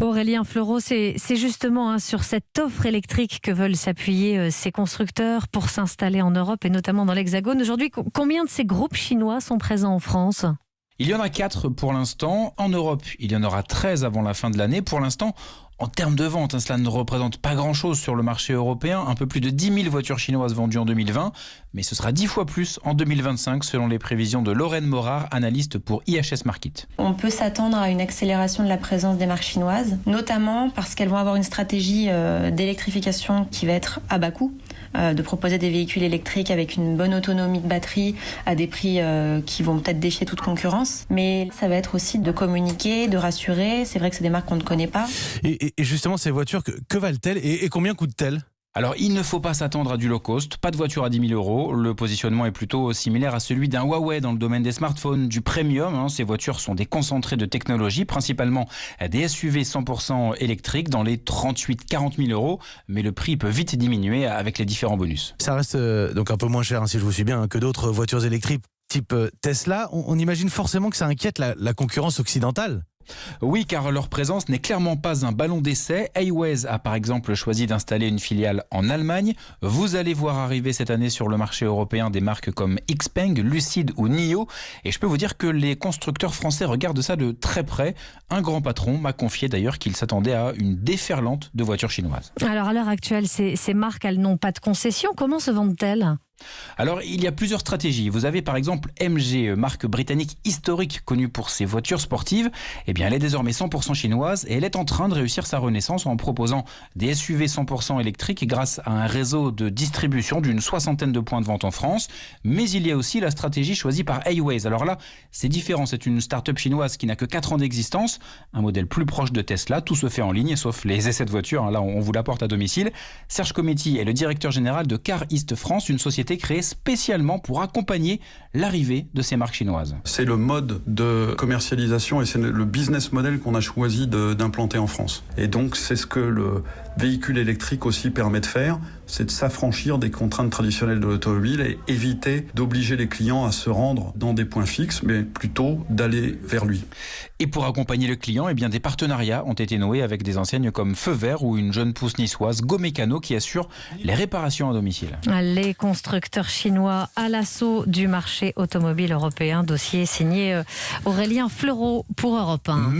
Aurélien Fleureau, c'est justement sur cette offre électrique que veulent s'appuyer ces constructeurs pour s'installer en Europe et notamment dans l'Hexagone. Aujourd'hui, combien de ces groupes chinois sont présents en France ? Il y en a 4 pour l'instant. En Europe, il y en aura 13 avant la fin de l'année. Pour l'instant, en termes de vente, cela ne représente pas grand-chose sur le marché européen. Un peu plus de 10 000 voitures chinoises vendues en 2020. Mais ce sera 10 fois plus en 2025 selon les prévisions de Lorraine Morard, analyste pour IHS Markit. On peut s'attendre à une accélération de la présence des marques chinoises, notamment parce qu'elles vont avoir une stratégie d'électrification qui va être à bas coût, de proposer des véhicules électriques avec une bonne autonomie de batterie à des prix qui vont peut-être défier toute concurrence. Mais ça va être aussi de communiquer, de rassurer. C'est vrai que c'est des marques qu'on ne connaît pas. Et justement, ces voitures, que valent-elles et combien coûtent-elles ? Alors, il ne faut pas s'attendre à du low cost, pas de voiture à 10 000 euros. Le positionnement est plutôt similaire à celui d'un Huawei dans le domaine des smartphones, du premium. Ces voitures sont des concentrés de technologie, principalement des SUV 100% électriques dans les 38-40 000 euros. Mais le prix peut vite diminuer avec les différents bonus. Ça reste donc un peu moins cher, si je vous suis bien, que d'autres voitures électriques type Tesla. On imagine forcément que ça inquiète la concurrence occidentale. Oui, car leur présence n'est clairement pas un ballon d'essai. Highways a par exemple choisi d'installer une filiale en Allemagne. Vous allez voir arriver cette année sur le marché européen des marques comme Xpeng, Lucid ou NIO. Et je peux vous dire que les constructeurs français regardent ça de très près. Un grand patron m'a confié d'ailleurs qu'il s'attendait à une déferlante de voitures chinoises. Alors à l'heure actuelle, ces marques, elles n'ont pas de concession. Comment se vendent-elles ? Alors, il y a plusieurs stratégies. Vous avez par exemple MG, marque britannique historique connue pour ses voitures sportives. Eh bien, elle est désormais 100% chinoise et elle est en train de réussir sa renaissance en proposant des SUV 100% électriques grâce à un réseau de distribution d'une 60aine de points de vente en France. Mais il y a aussi la stratégie choisie par Highways. Alors là, c'est différent. C'est une start-up chinoise qui n'a que 4 ans d'existence. Un modèle plus proche de Tesla. Tout se fait en ligne, sauf les essais de voitures. Là, on vous l'apporte à domicile. Serge Cometti est le directeur général de Car East France, une société créée spécialement pour accompagner l'arrivée de ces marques chinoises. C'est le mode de commercialisation et c'est le business model qu'on a choisi d'implanter en France. Et donc c'est ce que le véhicule électrique aussi permet de faire, c'est de s'affranchir des contraintes traditionnelles de l'automobile et éviter d'obliger les clients à se rendre dans des points fixes, mais plutôt d'aller vers lui. Et pour accompagner le client, eh bien, des partenariats ont été noués avec des enseignes comme Feu Vert ou une jeune pousse niçoise, Go Mécano, qui assure les réparations à domicile. Les constructeurs chinois à l'assaut du marché automobile européen. Dossier signé Aurélien Fleureau pour Europe 1.